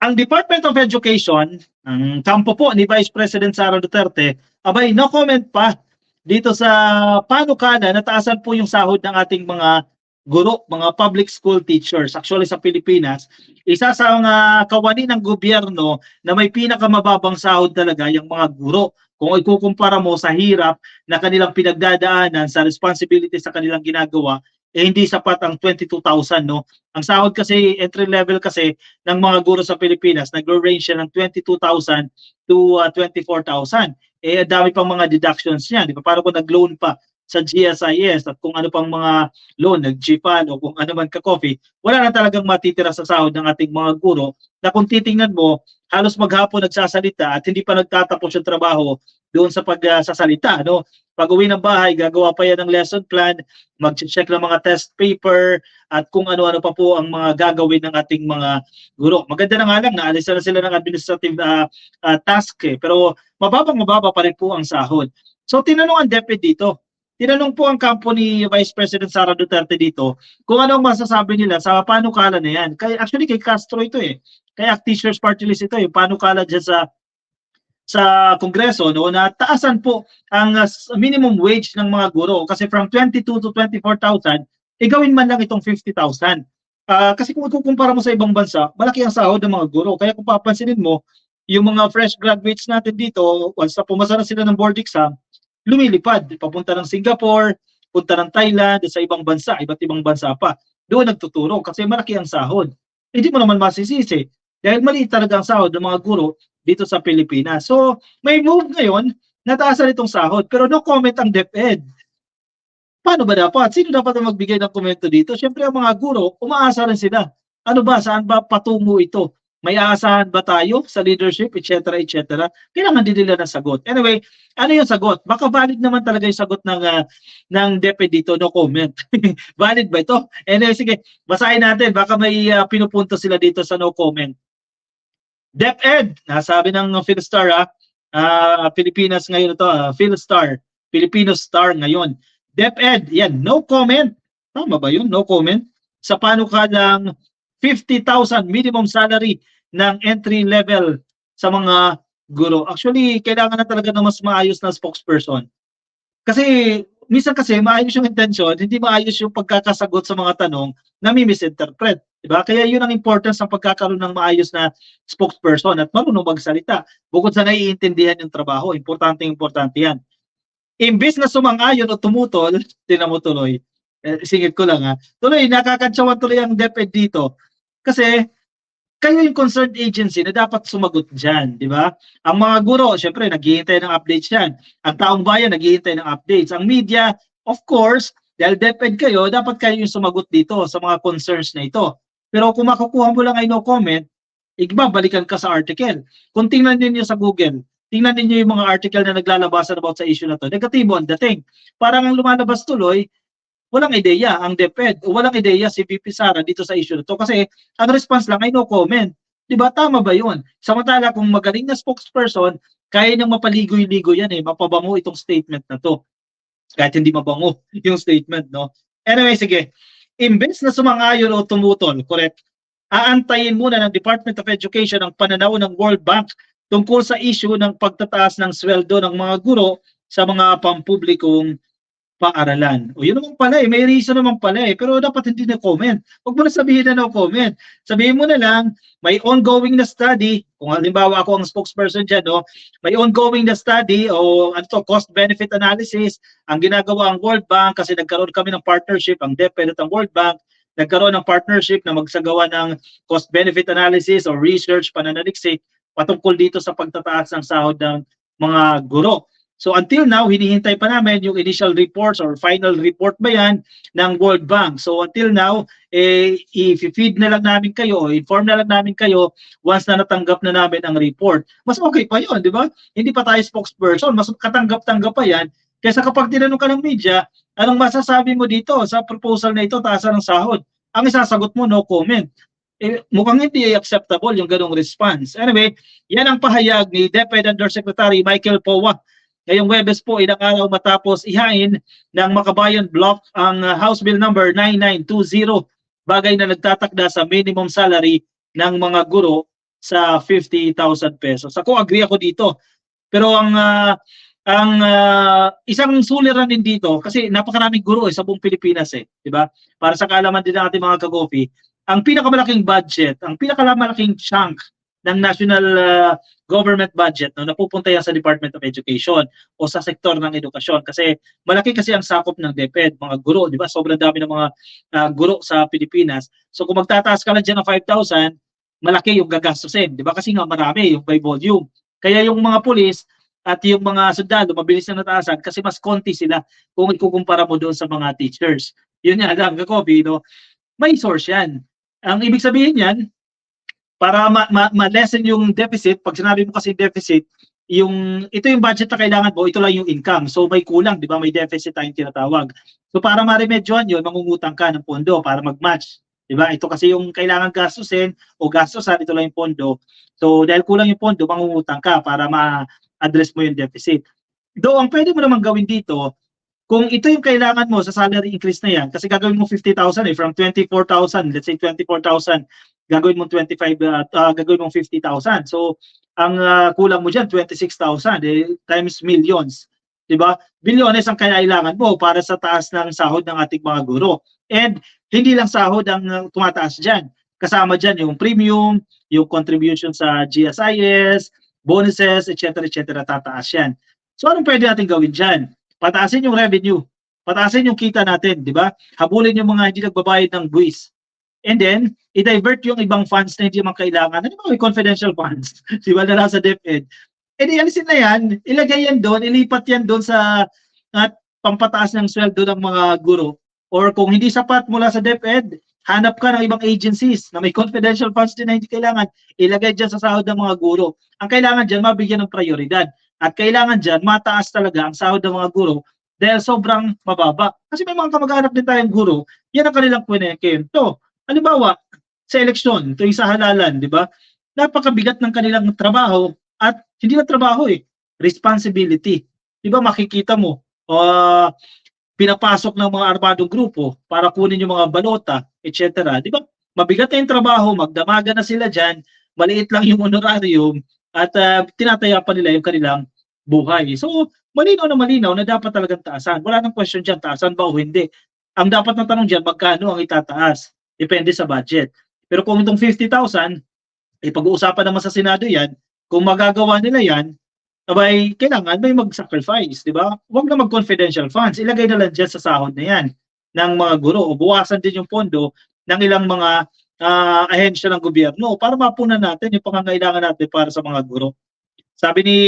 ang Department of Education, ang kampo po ni Vice President Sara Duterte, abay, no comment pa dito sa panukala na taasan po yung sahod ng ating mga guro, mga public school teachers. Actually sa Pilipinas, isa sa mga kawani ng gobyerno na may pinakamababang sahod talaga yung mga guro. Kung ikukumpara mo sa hirap na kanilang pinagdadaanan, sa responsibility sa kanilang ginagawa, hindi sapat ang 22,000, no? Ang sahod kasi, entry level kasi ng mga guro sa Pilipinas, nagro-range siya ng 22,000 to 24,000. Dami pang mga deductions niya, di ba? Para kung nag-loan pa sa GSIS at kung ano pang mga loan, nag-GPAN o kung ano man ka-coffee, wala na talagang matitira sa sahod ng ating mga guro na kung titingnan mo, halos maghapon nagsasalita at hindi pa nagtatapos yung trabaho doon sa pagsasalita, no? Pag uwi ng bahay, gagawa pa yan ng lesson plan, mag-check ng mga test paper, at kung ano-ano pa po ang mga gagawin ng ating mga guro. Maganda na nga lang, naalis na sila ng administrative task pero mababa pa rin po ang sahod. So tinanong ang DepEd dito, tinanong po ang kampo ni Vice President Sara Duterte dito kung ano ang masasabi nila sa panukala na yan. Actually kay Castro ito kaya Teachers Party List ito panukala dyan sa Kongreso, no, na taasan po ang minimum wage ng mga guro kasi from 22 to 24,000, gawin man lang itong 50,000. Kasi kung ikukumpara mo sa ibang bansa, malaki ang sahod ng mga guro. Kaya kung papansinin mo, yung mga fresh graduates natin dito, once na pumasa na sila ng board exam, lumilipad, papunta ng Singapore, punta ng Thailand, sa ibang bansa, iba't ibang bansa pa. Doon nagtuturo kasi malaki ang sahod. Hindi mo naman masisisi dahil maliit talaga ang sahod ng mga guro dito sa Pilipinas. So, may move ngayon na taasan itong sahod pero no comment ang DepEd. Paano ba dapat? Sino dapat ang magbigay ng komento dito? Siyempre ang mga guro, umaasa rin sila. Ano ba? Saan ba patungo ito? May aasahan ba tayo sa leadership, etc., etc.? Kailangan din nila ng sagot. Anyway, ano yung sagot? Baka valid naman talaga yung sagot ng DepEd dito, no comment. Valid ba ito? Anyway, sige, basahin natin. Baka may pinupunto sila dito sa no comment. DepEd, nasabi ng Philstar, Pilipinas ngayon ito, Philstar, Filipino Star ngayon. DepEd, yan, no comment. Tama ba yun? No comment. Sa panukalang 50,000 minimum salary ng entry level sa mga guro. Actually, kailangan na talaga ng mas maayos na spokesperson. Kasi, minsan kasi, maayos yung intention, hindi maayos yung pagkakasagot sa mga tanong na mi-misinterpret. Diba? Kaya yun ang importance ng pagkakaroon ng maayos na spokesperson at marunong magsalita. Bukod sa naiintindihan yung trabaho, importante yan. Imbis na sumang-ayon o tumutol, tinan mo tuloy, singit ko lang tuloy, nakakantsawan tuloy ang DepEd dito. Kasi, kayo yung concerned agency na dapat sumagot dyan, di ba? Ang mga guro, syempre, naghihintay ng updates yan. Ang taong bayan, naghihintay ng updates. Ang media, of course, dahil DepEd kayo, dapat kayo yung sumagot dito sa mga concerns na ito. Pero kung makukuha mo lang ay no comment, balikan ka sa article. Kung tingnan niyo sa Google, tingnan niyo yung mga article na naglalabasan about sa issue na to. Negatibo ang dating. Parang ang lumalabas tuloy, walang ideya ang DepEd o walang ideya si VP Sara dito sa issue na to kasi ang response lang ay no comment. Diba? Tama ba yun? Samantala kung magaling na spokesperson, kaya niyang mapaligoy-ligoy yan mapabango itong statement na to. Kahit hindi mabango yung statement, no? Anyway, sige. Imbes na sumang-ayon o tumutol, correct? Aantayin muna ng Department of Education ang pananaw ng World Bank tungkol sa issue ng pagtataas ng sweldo ng mga guro sa mga pampublikong paaralan. O yun naman pala may reason naman pala pero dapat hindi na comment. Huwag mo na sabihin na no comment. Sabihin mo na lang, may ongoing na study, kung halimbawa ako ang spokesperson dyan, no, may ongoing na study o cost-benefit analysis ang ginagawa ang World Bank kasi nagkaroon kami ng partnership, ang DepEd at ang World Bank, nagkaroon ng partnership na magsagawa ng cost-benefit analysis o research, pananaliksik patungkol dito sa pagtataas ng sahod ng mga guro. So until now, hinihintay pa namin yung initial reports or final report ba yan ng World Bank. So until now, i-feed na lang namin kayo, inform na lang namin kayo once na natanggap na namin ang report. Mas okay pa yun, di ba? Hindi pa tayo spokesperson, mas katanggap-tanggap pa yan. Kaysa kapag tinanong ka ng media, anong masasabi mo dito sa proposal na ito, taasan ng sahod? Ang isasagot mo, no comment. Mukhang hindi acceptable yung ganong response. Anyway, yan ang pahayag ni DepEd Undersecretary Michael Powa. Ngayong Webes po, ilang araw matapos ihain ng Makabayan Block ang House Bill number 9920, bagay na nagtatakda sa minimum salary ng mga guro sa 50,000 pesos. Ako agree ako dito. Pero isang suliranin dito kasi napakaraming guro sa buong Pilipinas di ba? Para sa kaalaman din ng ating mga ka-coffee, ang pinakamalaking budget, ang pinakamalaking chunk ng national government budget no napupunta yan sa Department of Education o sa sektor ng edukasyon kasi malaki kasi ang sakop ng DepEd, mga guro, di ba? Sobrang dami ng mga guro sa Pilipinas. So kung magtataas ka lang diyan ng 5,000, malaki yung gagastusin, di ba? Kasi nga marami yung by volume. Kaya yung mga pulis at yung mga sundalo, mabilis na nataasan kasi mas konti sila kung ikukumpara mo doon sa mga teachers. Yun nga lang, Kobe, no? May source yan. Ang ibig sabihin yan, para ma-lessen yung deficit, pag sinabi mo kasi deficit, ito yung budget na kailangan mo, ito lang yung income. So may kulang, di ba? May deficit tayong tinatawag. So para ma-remedyohan yun, mangungutang ka ng pondo para mag-match. Di ba? Ito kasi yung kailangan gastusin o gastusan, ito lang yung pondo. So dahil kulang yung pondo, mangungutang ka para ma-address mo yung deficit. Though ang pwede mo naman gawin dito, kung ito yung kailangan mo sa salary increase na yan, kasi gagawin mo 50,000 from 24,000, let's say 24,000, gagawin mo 25, gagawin mo 50,000. So, ang kulang mo dyan, 26,000, times millions. Diba? Bilyones ang kailangan mo para sa taas ng sahod ng ating mga guro. And hindi lang sahod ang tumataas dyan. Kasama dyan yung premium, yung contribution sa GSIS, bonuses, etc. Tataas yan. So, anong pwede natin gawin dyan? Pataasin yung revenue. Pataasin yung kita natin, di ba? Habulin yung mga hindi nagbabayad ng buwis. And then, i-divert yung ibang funds na hindi man kailangan. Ano ba yung confidential funds? Di ba na sa DepEd? E di alisin na yan, ilagay yan doon, ilipat yan doon sa pampataas ng sweldo ng mga guro. Or kung hindi sapat mula sa DepEd, hanap ka ng ibang agencies na may confidential funds din na hindi kailangan, ilagay dyan sa sahod ng mga guro. Ang kailangan dyan, mabigyan ng prioridad. At kailangan dyan, mataas talaga ang sahod ng mga guro dahil sobrang mababa. Kasi may mga kamag-anak din tayong guro, yan ang kanilang kwento. Halimbawa, sa eleksyon, ito yung sa halalan, di ba? Napakabigat ng kanilang trabaho at hindi na trabaho responsibility. Di ba makikita mo, pinapasok ng mga armadong grupo para kunin yung mga balota, etc. Di ba? Mabigat na yung trabaho, magdamaga na sila dyan, maliit lang yung honorarium, at tinataya pa nila yung kanilang buhay. So, malinaw na dapat talagang taasan. Wala nang question dyan, taasan ba o hindi. Ang dapat na tanong dyan, magkano ang itataas? Depende sa budget. Pero kung itong 50,000, pag-uusapan naman sa Senado yan, kung magagawa nila yan, abay, kailangan may mag-sacrifice, di ba? Huwag na mag-confidential funds. Ilagay na lang dyan sa sahod na yan ng mga guro. O buwasan din yung pondo ng ilang mga ahensya ng gobyerno para mapunan natin yung pangangailangan natin para sa mga guro. Sabi ni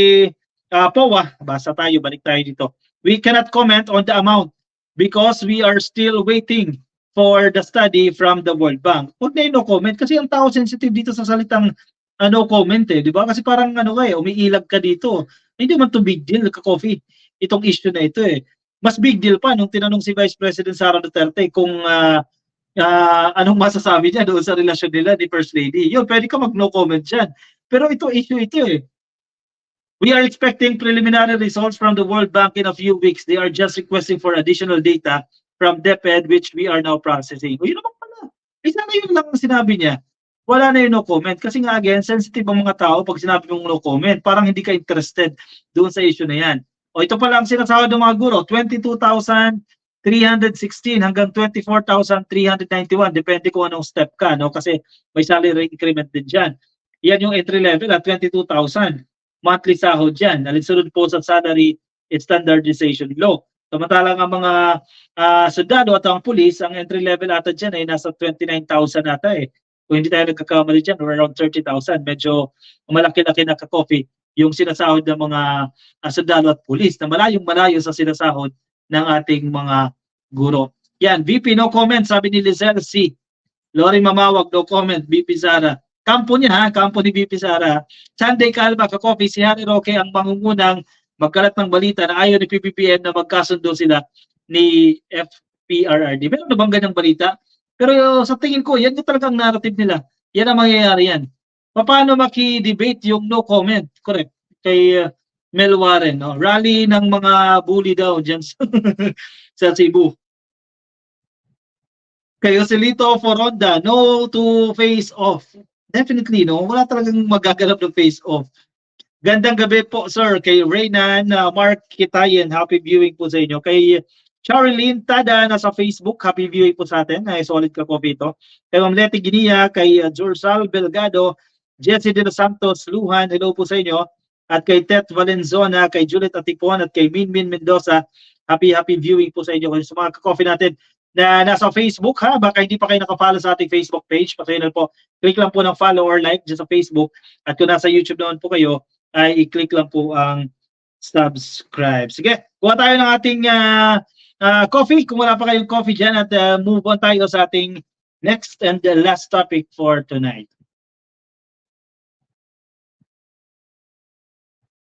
POA, basa tayo, balik tayo dito. We cannot comment on the amount because we are still waiting for the study from the World Bank. Huwag na no comment kasi ang tao sensitive dito sa salitang no comment di ba? Kasi parang umiilag ka dito. Hindi man to big deal, ka-coffee. Itong issue na ito Mas big deal pa nung tinanong si Vice President Sara Duterte kung anong masasabi niya doon sa relasyon nila ni First Lady. Yun, pwede ka mag-no comment dyan. Pero issue ito We are expecting preliminary results from the World Bank in a few weeks. They are just requesting for additional data from DepEd which we are now processing. Yun naman pala. Sana yun lang ang sinabi niya. Wala na yung no comment. Kasi nga again, sensitive ang mga tao pag sinabi mong no comment. Parang hindi ka interested doon sa issue na yan. Ito pala ang sinasahod ng mga guro. 22,316 hanggang 24,391. Depende kung anong step ka. Kasi may salary increment din dyan. Yan yung entry level at 22,000. Monthly sahod dyan. Alinsunod po sa salary and standardization law. Samantalang ang mga sundalo at ang pulis, ang entry level ata dyan ay nasa 29,000 ata Kung hindi tayo nagkakamali dyan, or around 30,000. Medyo malaki-laki na ka-coffee yung sinasahod ng mga sundalo at pulis na malayong-malayo sa sinasahod ng ating mga guro. Yan, VP, no comment, sabi ni Lizelle C. Lori Mamawag, no comment, VP Sara. Kampo niya kampo ni VP Sara. Sunday Calma, ka-coffee, si Harry Roque ang mangungunang magkalat ng balita na ayaw ni PBBM na magkasundo sila ni FPRRD. Meron na bang ganyang balita? Pero sa tingin ko, yan yung talagang narrative nila. Yan ang mangyayari yan. Paano maki-debate yung no comment? Correct. Kay Mel Warren. Rally ng mga bully daw dyan sa Cebu. Kay Joselito Foronda, no to face off. Definitely, no? Wala talagang magaganap ng face off. Gandang gabi po, sir, kay Reynan, Mark Kitayen. Happy viewing po sa inyo. Kay Charlene Tada, nasa Facebook. Happy viewing po sa atin. Ay, solid ka po dito. Kay Ma'am Leti Guinea, kay Jorsal Belgado, Jesse De Los Santos, Luhan. Hello po sa inyo. At kay Tet Valenzona, kay Juliet Atipon, at kay Minmin Mendoza. Happy viewing po sa inyo. Kaya sa mga ka-coffee natin na nasa Facebook, ha? Baka hindi pa kayo nakafollow sa ating Facebook page. Pakinan po. Click lang po ng follow or like dyan sa Facebook. At kung nasa YouTube naman po kayo, ay i-click lang po ang subscribe. Sige, kuha tayo ng ating coffee. Kung wala pa kayong coffee dyan at move on tayo sa ating next and last topic for tonight.